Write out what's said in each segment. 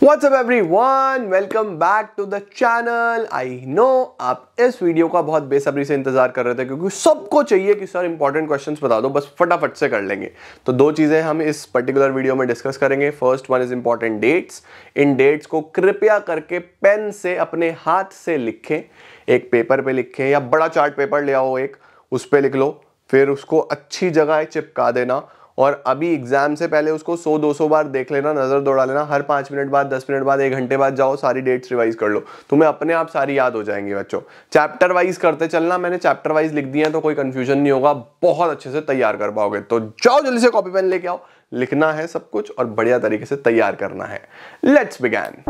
What's up everyone? Welcome back to the channel. I know आप इस video का बहुत बेसब्री से इंतजार कर रहे थे क्योंकि सबको चाहिए कि सर इंपॉर्टेंट क्वेश्चंस बता दो, बस फटाफट से कर लेंगे। तो दो चीजें हम इस पर्टिकुलर वीडियो में डिस्कस करेंगे। First one is important dates. इन डेट्स को कृपया करके पेन से अपने हाथ से लिखें, एक पेपर पे लिखें या बड़ा चार्ट पेपर ले आओ, एक उस पे लिख लो, फिर उसको अच्छी जगह चिपका देना और अभी एग्जाम से पहले उसको 100-200 बार देख लेना, नजर दौड़ा लेना। हर 5 मिनट बाद, 10 मिनट बाद, 1 घंटे बाद जाओ, सारी डेट्स रिवाइज कर लो, तुम्हें अपने आप सारी याद हो जाएंगी बच्चों। चैप्टर वाइज करते चलना, मैंने चैप्टर वाइज लिख दिया है तो कोई कंफ्यूजन नहीं होगा, बहुत अच्छे से तैयार कर पाओगे। तो जाओ जल्दी से कॉपी पेन लेके आओ, लिखना है सब कुछ और बढ़िया तरीके से तैयार करना है। Let's begin.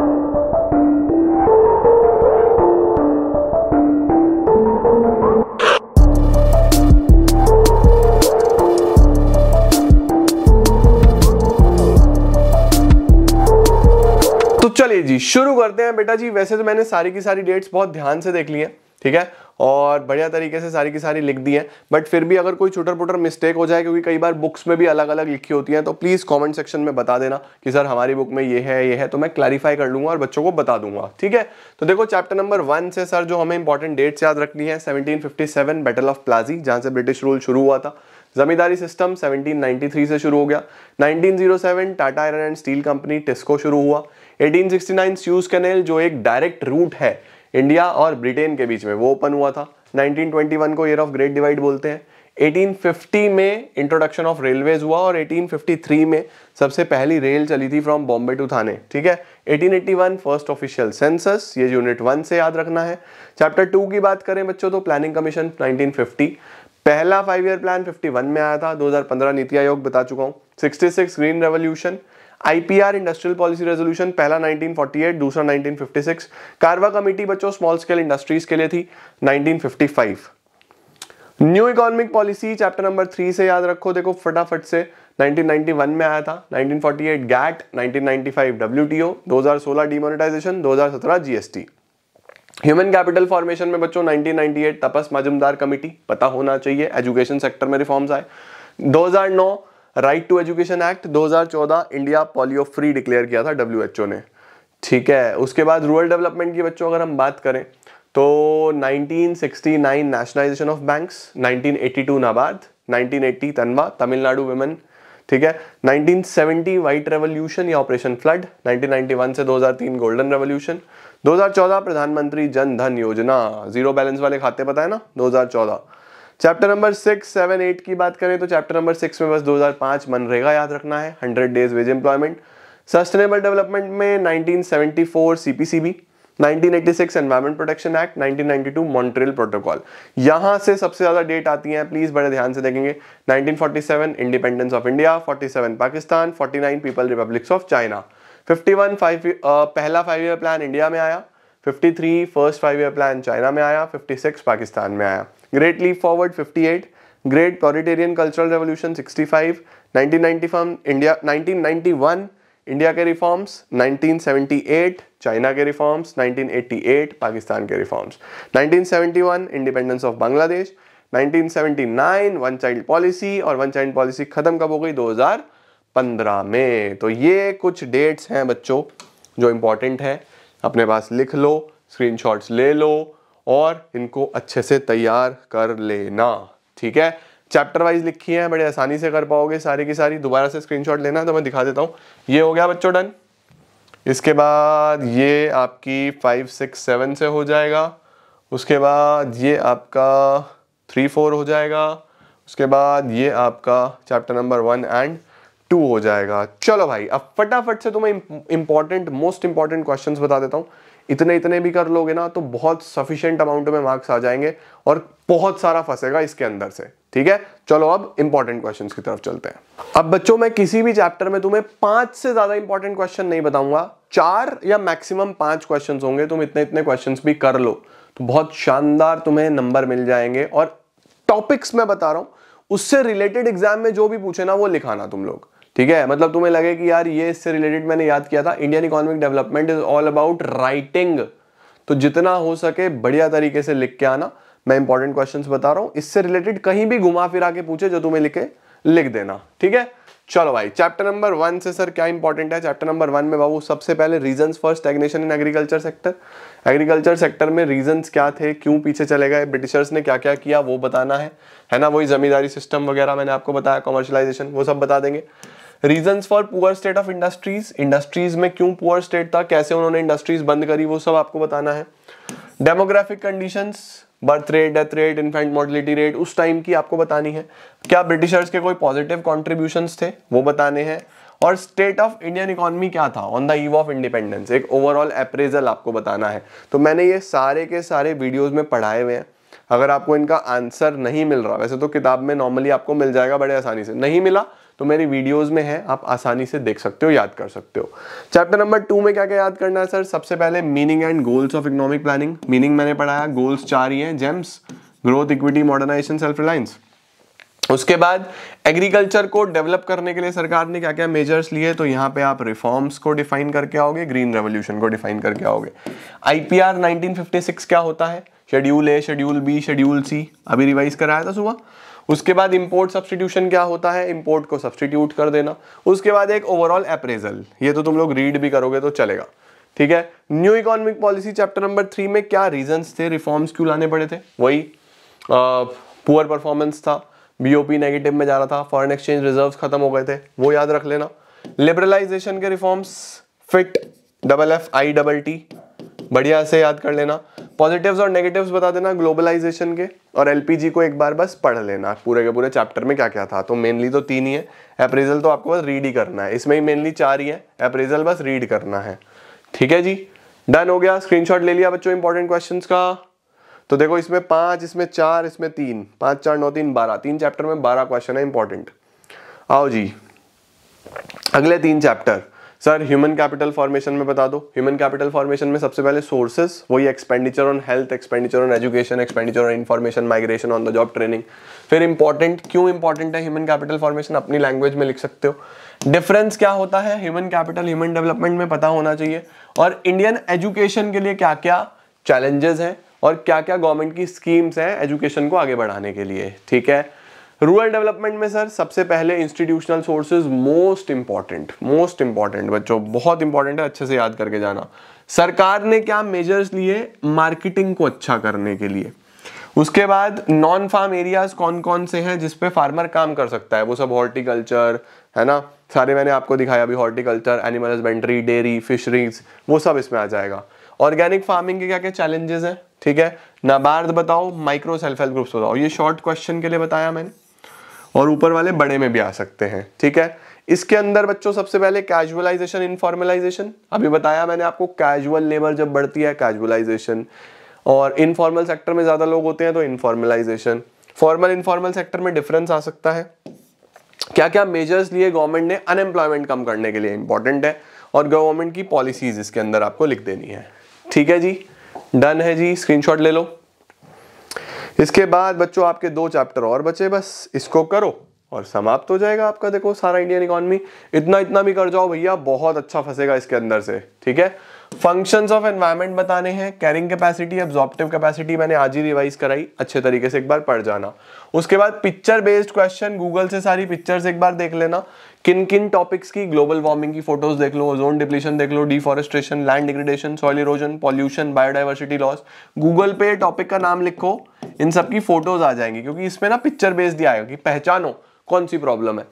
तो चलिए जी शुरू करते हैं बेटा जी। वैसे तो मैंने सारी की सारी डेट्स बहुत ध्यान से देख ली है, ठीक है, और बढ़िया तरीके से सारी की सारी लिख दी है, बट फिर भी अगर कोई छोटा पुटर मिस्टेक हो जाए, क्योंकि कई बार बुक्स में भी अलग अलग लिखी होती है, तो प्लीज कमेंट सेक्शन में बता देना कि सर हमारी बुक में ये है, तो मैं क्लैरिफाई कर लूंगा और बच्चों को बता दूंगा, ठीक है। तो देखो चैप्टर नंबर 1 से सर जो हमें इंपॉर्टेंट डेट्स याद रखनी है, 1757 बैटल ऑफ प्लाजी, जहां से ब्रिटिश रूल शुरू हुआ था। जमींदारी सिस्टम 1793 से शुरू हो गया। 1907 Tata iron and steel company TISCO शुरू हुआ। 1869 स्यूज कैनेल जो एक डायरेक्ट रूट है इंडिया और ब्रिटेन के बीच में, वो ओपन हुआ था। 1921 को ईयर ऑफ ग्रेट डिवाइड बोलते हैं। 1850 में इंट्रोडक्शन ऑफ रेलवेज हुआ और 1853 में सबसे पहली रेल चली थी फ्रॉम बॉम्बे टू थाने, ठीक है। 1881 फर्स्ट ऑफिशियल सेंसस, ये यूनिट 1 से याद रखना है। चैप्टर 2 की बात करें बच्चों तो प्लानिंग कमीशन 1950, पहला 5 ईयर प्लान 51 में आया था। 2015 नीति आयोग बता चुका हूं। 66 green revolution, IPR industrial policy resolution, पहला 1948, दूसरा 1956। कारवा कमेटी बच्चों स्मॉल स्केल इंडस्ट्रीज के लिए थी, 1955। New economic policy chapter number 3 से याद रखो, देखो फटाफट से 1991 में आया था। 1948 GATT, 1995 WTO, 2016 demonetisation, 2017 GST. Human capital formation में बच्चों 1998 तपस मजुमदार कमेटी, पता होना चाहिए। एजुकेशन सेक्टर में रिफॉर्म्स आए। 2009 right to education act, 2014 India polio free declare किया था डब्ल्यूएचओ ने, ठीक है। उसके बाद रूरल डेवलपमेंट की बच्चों अगर हम बात करें तो 1969 नेशनलाइजेशन ऑफ बैंक्स, 1982 नाबार्ड, 1980 तनवा तमिलनाडु विमेन, ठीक है। 1970 व्हाइट रेवोल्यूशन या ऑपरेशन फ्लड, 1991 से 2003 गोल्डन रेवोल्यूशन, 2014 प्रधानमंत्री जन धन योजना, जीरो बैलेंस वाले खाते पता है ना, 2014। चैप्टर नंबर 6, 7, 8 की बात करें तो चैप्टर नंबर 6 में बस 2005 मनरेगा याद रखना है, 100 days veg employment. Sustainable development में 1974 CPCB, 1986 environment protection act, 1992 Montreal protocol. यहां से सबसे ज्यादा डेट आती है, प्लीज बड़े ध्यान से देखेंगे। 1947 independence of India, 47 Pakistan, 49 people republics of China. 51 पहला 5 ईयर प्लान इंडिया में आया। 53 फर्स्ट 5 ईयर प्लान चाइना में आया। 56 पाकिस्तान में आया। Great leap forward 58, great proletarian cultural revolution 65, 1991 India के रिफॉर्म्स, 1978 चाइना के रिफॉर्म्स, 1988 पाकिस्तान के reforms, 1971 independence of Bangladesh, 1979 one child policy, और वन चाइल्ड पॉलिसी खत्म कब हो गई, 2015 में। तो ये कुछ डेट्स हैं बच्चों जो इंपॉर्टेंट है, अपने पास लिख लो, स्क्रीनशॉट्स ले लो और इनको अच्छे से तैयार कर लेना, ठीक है। चैप्टर वाइज लिखी है, बड़े आसानी से कर पाओगे सारी की सारी। दोबारा से स्क्रीनशॉट लेना है तो मैं दिखा देता हूँ। ये हो गया बच्चों डन। इसके बाद ये आपकी 5, 6, 7 से हो जाएगा। उसके बाद ये आपका 3, 4 हो जाएगा। उसके बाद ये आपका चैप्टर नंबर 1 एंड 2 हो जाएगा। चलो भाई अब फटाफट से तुम्हें इंपॉर्टेंट मोस्ट इंपॉर्टेंट क्वेश्चंस बता देता हूँ। इतने भी कर लोगे ना तो बहुत सफिशिएंट अमाउंट में मार्क्स आ जाएंगे और बहुत सारा फंसेगा इसके अंदर से, ठीक है। चलो अब इंपॉर्टेंट क्वेश्चंस की तरफ चलते हैं। अब बच्चों मैं किसी भी चैप्टर में तुम्हें 5 से ज्यादा इंपॉर्टेंट क्वेश्चन नहीं बताऊंगा, 4 या मैक्सिमम 5 क्वेश्चंस होंगे। तुम इतने क्वेश्चंस भी कर लो तो बहुत शानदार तुम्हें नंबर मिल जाएंगे। और टॉपिक्स मैं बता रहा हूं, उससे रिलेटेड एग्जाम में जो भी पूछे ना वो लिखाना तुम लोग, ठीक है। मतलब तुम्हें लगे कि यार ये इससे रिलेटेड मैंने याद किया था, Indian economic development is all about writing, तो जितना हो सके बढ़िया तरीके से लिख के आना। मैं इंपॉर्टेंट क्वेश्चंस बता रहा हूं, इससे रिलेटेड कहीं भी घुमा फिरा के पूछे जो तुम्हें लिख देना, ठीक है। चलो भाई, चैप्टर नंबर 1 से सर क्या इंपॉर्टेंट है? चैप्टर नंबर 1 में बाबू सबसे पहले reasons for stagnation in agriculture sector. Agriculture sector में रीजंस क्या थे, क्यों पीछे चले गए, ब्रिटिशर्स ने क्या क्या किया वो बताना है ना। वही जमींदारी सिस्टम वगैरह मैंने आपको बताया, कमर्शियलाइजेशन, वो सब बता देंगे। Reasons for poor state of industries, industries में क्यों पुअर स्टेट था, कैसे उन्होंने इंडस्ट्रीज बंद करी, वो सब आपको बताना है। Demographic conditions, birth rate, death rate, infant mortality rate उस टाइम की आपको बतानी है। क्या ब्रिटिशर्स के कोई पॉजिटिव कॉन्ट्रीब्यूशंस थे वो बताने हैं। और स्टेट ऑफ इंडियन इकोनॉमी क्या था on the eve of independence, एक ओवरऑल अप्रेजल आपको बताना है। तो मैंने ये सारे के सारे वीडियोस में पढ़ाए हुए हैं। अगर आपको इनका आंसर नहीं मिल रहा, वैसे तो किताब में नॉर्मली आपको मिल जाएगा बड़े आसानी से, नहीं मिला तो मेरी वीडियोस में है, आप आसानी से देख सकते हो, याद कर सकते हो। चैप्टर नंबर 2 में क्या क्या याद करना है सर? सबसे पहले meaning and goals of economic planning. Meaning मैंने पढ़ाया, गोल्स 4 ही हैं, gems, growth, equity, modernisation, self reliance. उसके बाद एग्रीकल्चर को डेवलप करने के लिए सरकार ने क्या क्या मेजर्स लिए, तो यहाँ पे आप रिफॉर्म्स को डिफाइन करके आओगे, ग्रीन रेवोल्यूशन को डिफाइन करके आओगे। आईपीआर 1956 क्या होता है, शेड्यूल ए, शेड्यूल बी, शेड्यूल सी, अभी रिवाइज कराया था सुबह। उसके बाद इंपोर्ट सब्स्टिट्यूशन क्या होता है, इंपोर्ट को सब्स्टिट्यूट कर देना। उसके बाद एक ओवरऑल अप्रेजल, ये तो तुम लोग रीड भी करोगे तो चलेगा, ठीक है। New economic policy chapter number 3 में क्या रीजंस थे, रिफॉर्म्स क्यों लाने पड़े थे, वही पुअर परफॉर्मेंस था, बीओपी नेगेटिव में जा रहा था, फॉरेन एक्सचेंज रिजर्व्स खत्म हो गए थे, वो याद रख लेना। लिबरलाइजेशन के रिफॉर्म्स, फिट, FFITT, बढ़िया से याद कर लेना। पॉजिटिव्स और नेगेटिव्स बता देना ग्लोबलाइजेशन के, और एलपीजी को एक बार बस पढ़ लेना पूरे के पूरे चैप्टर में क्या क्या था। तो मेनली तो 3 ही है, अप्रेजल तो आपको बस रीड ही करना है, इसमें ही मेनली 4 ही है, अप्रेजल बस रीड करना है, ठीक है जी। डन हो गया, स्क्रीनशॉट ले लिया बच्चों इंपॉर्टेंट क्वेश्चंस का। तो देखो इसमें 5, इसमें 4, इसमें 3, 5 4 9 3 12, 3 चैप्टर में 12 क्वेश्चन है इंपॉर्टेंट। आओ जी, अगले 3 chapter. Sir human capital formation में बता दो। ह्यूमन कैपिटल फॉर्मेशन में सबसे पहले सोर्सेस, वही expenditure on health, expenditure on education, expenditure on information, migration, on the job training. फिर इंपॉर्टेंट, क्यों इंपॉर्टेंट है ह्यूमन कैपिटल फॉर्मेशन, अपनी लैंग्वेज में लिख सकते हो। डिफरेंस क्या होता है ह्यूमन कैपिटल ह्यूमन डेवलपमेंट में, पता होना चाहिए। और इंडियन एजुकेशन के लिए क्या क्या चैलेंजेस हैं और क्या क्या गवर्नमेंट की स्कीम्स हैं एजुकेशन को आगे बढ़ाने के लिए, ठीक है। रूरल डेवलपमेंट में सर सबसे पहले इंस्टीट्यूशनल सोर्सेज, मोस्ट इंपॉर्टेंट बच्चों, बहुत इंपॉर्टेंट है, अच्छे से याद करके जाना। सरकार ने क्या मेजर्स लिए मार्केटिंग को अच्छा करने के लिए। उसके बाद नॉन फार्म एरियाज कौन कौन से हैं जिसपे फार्मर काम कर सकता है, वो सब हॉर्टिकल्चर है ना, सारे मैंने आपको दिखाया अभी, horticulture, animal husbandry, dairy, fisheries, वो सब इसमें आ जाएगा। ऑर्गेनिक फार्मिंग के क्या क्या चैलेंजेस हैं, ठीक है। नाबार्ड बताओ, माइक्रो सेल्फ हेल्प ग्रुप्स बताओ, ये शॉर्ट क्वेश्चन के लिए बताया मैंने, और ऊपर वाले बड़े में भी आ सकते हैं, ठीक है। इसके अंदर बच्चों सबसे पहले कैजुअलाइजेशन, इनफॉर्मलाइजेशन, अभी बताया मैंने आपको, कैजुअल लेबर जब बढ़ती है कैजुअलाइजेशन, और इनफॉर्मल सेक्टर में ज्यादा लोग होते हैं तो इनफॉर्मलाइजेशन। फॉर्मल इनफॉर्मल सेक्टर में डिफरेंस आ सकता है। क्या क्या मेजर्स लिए गवर्नमेंट ने अनएम्प्लॉयमेंट कम करने के लिए, इंपॉर्टेंट है, और गवर्नमेंट की पॉलिसीज इसके अंदर आपको लिख देनी है, ठीक है जी। डन है जी, स्क्रीनशॉट ले लो। इसके बाद बच्चों आपके 2 चैप्टर और बचे, बस इसको करो और समाप्त हो जाएगा आपका, देखो सारा इंडियन इकोनॉमी। इतना भी कर जाओ भैया, बहुत अच्छा फंसेगा इसके अंदर से, ठीक है। फंक्शंस ऑफ एनवायरनमेंट बताने हैं, कैरिंग कैपेसिटी, एब्जॉर्प्टिव कैपेसिटी मैंने आज ही रिवाइज कराई, अच्छे तरीके से एक बार पढ़ जाना। उसके बाद पिक्चर बेस्ड क्वेश्चन, गूगल से सारी पिक्चर्स एक बार देख लेना, किन किन टॉपिक्स की, ग्लोबल वार्मिंग की फोटोज देख लो, ओजोन डिप्लीशन देख लो, deforestation, land degradation, soil erosion, pollution, biodiversity loss. Google पे टॉपिक का नाम लिखो, इन सब की फोटोज आ जाएंगी, क्योंकि इसमें ना पिक्चर बेस्ड दिया आएगा कि पहचानो कौन सी प्रॉब्लम है,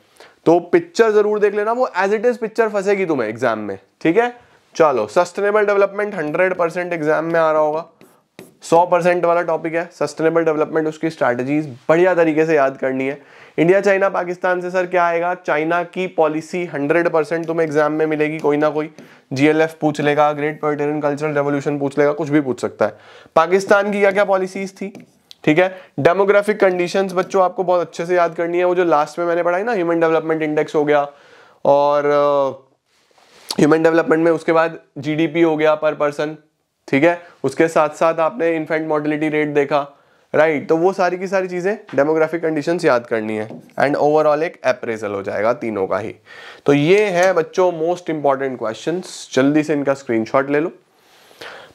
तो पिक्चर जरूर देख लेना, वो एज इट इज पिक्चर फंसेगी तुम्हें एग्जाम में, ठीक है। चलो, सस्टेनेबल डेवलपमेंट 100% एग्जाम में आ रहा होगा, 100% वाला टॉपिक है सस्टेनेबल डेवलपमेंट, उसकी स्ट्रैटेजीज बढ़िया तरीके से याद करनी है। इंडिया चाइना पाकिस्तान से सर क्या आएगा, चाइना की पॉलिसी 100% तुम्हें एग्जाम में मिलेगी, कोई ना कोई GLF पूछ लेगा, ग्रेट पर्टेरियन कल्चरल रेवोल्यूशन पूछ लेगा, कुछ भी पूछ सकता है। पाकिस्तान की क्या क्या पॉलिसीज थी, ठीक है। डेमोग्राफिक कंडीशंस बच्चों आपको बहुत अच्छे से याद करनी है, वो जो लास्ट में मैंने पढ़ाई ना, ह्यूमन डेवलपमेंट इंडेक्स हो गया, और ह्यूमन डेवलपमेंट में उसके बाद GDP हो गया पर पर्सन, ठीक है। उसके साथ साथ आपने इन्फेंट मोर्टेलिटी रेट देखा, राइट। तो वो सारी की सारी चीजें डेमोग्राफिक कंडीशंस याद करनी है, एंड ओवरऑल एक अप्रेजल हो जाएगा तीनों का ही। तो ये है बच्चों मोस्ट इंपॉर्टेंट क्वेश्चंस, जल्दी से इनका स्क्रीनशॉट ले लो।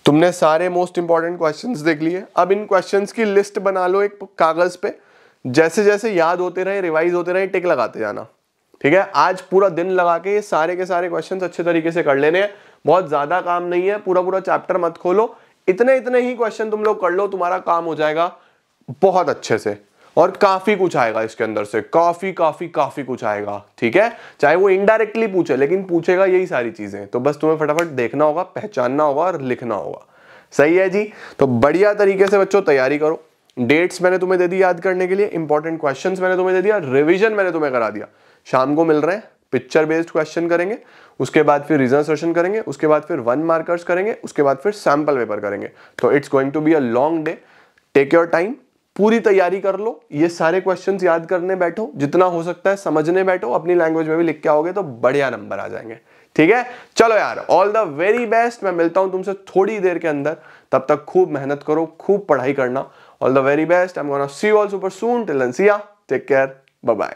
तुमने सारे मोस्ट इंपॉर्टेंट क्वेश्चंस देख लिए, अब इन क्वेश्चंस की लिस्ट बना लो एक कागज पे, जैसे जैसे याद होते रहे, रिवाइज होते रहे, टिक लगाते जाना, ठीक है, आज पूरा दिन लगा के ये सारे के सारे क्वेश्चंस अच्छे तरीके से कर लेने हैं। बहुत ज्यादा काम नहीं है, पूरा पूरा चैप्टर मत खोलो, इतने इतने ही क्वेश्चन तुम लोग कर लो, तुम्हारा काम हो जाएगा बहुत अच्छे से। और काफी कुछ आएगा इसके अंदर से, काफी काफी काफी कुछ आएगा, ठीक है। चाहे वो इनडायरेक्टली पूछे, लेकिन पूछेगा यही सारी चीजें, तो बस तुम्हें फटाफट देखना होगा, पहचानना होगा और लिखना होगा। सही है जी। तो बढ़िया तरीके से बच्चों तैयारी करो। डेट्स मैंने तुम्हें दे दी याद करने के लिए, इंपॉर्टेंट क्वेश्चंस मैंने तुम्हें दे दिया, रिवीजन मैंने तुम्हें करा दिया। शाम को मिल रहे हैं, पिक्चर बेस्ड क्वेश्चन करेंगे, उसके बाद फिर रीजन सेशन करेंगे, उसके बाद फिर 1 मार्कर्स करेंगे, उसके बाद फिर सैंपल पेपर करेंगे। तो it's going to be a long day. Take your time, पूरी तैयारी कर लो, ये सारे क्वेश्चंस याद करने बैठो, जितना हो सकता है समझने बैठो, अपनी लैंग्वेज में भी लिख के आओगे तो बढ़िया नंबर आ जाएंगे। ठीक है, चलो यार, ऑल द वेरी बेस्ट। मैं मिलता हूं तुमसे थोड़ी देर के अंदर, तब तक खूब मेहनत करो, खूब पढ़ाई करना। All the very best. I am gonna see you all super soon. Till then see ya, take care, bye bye.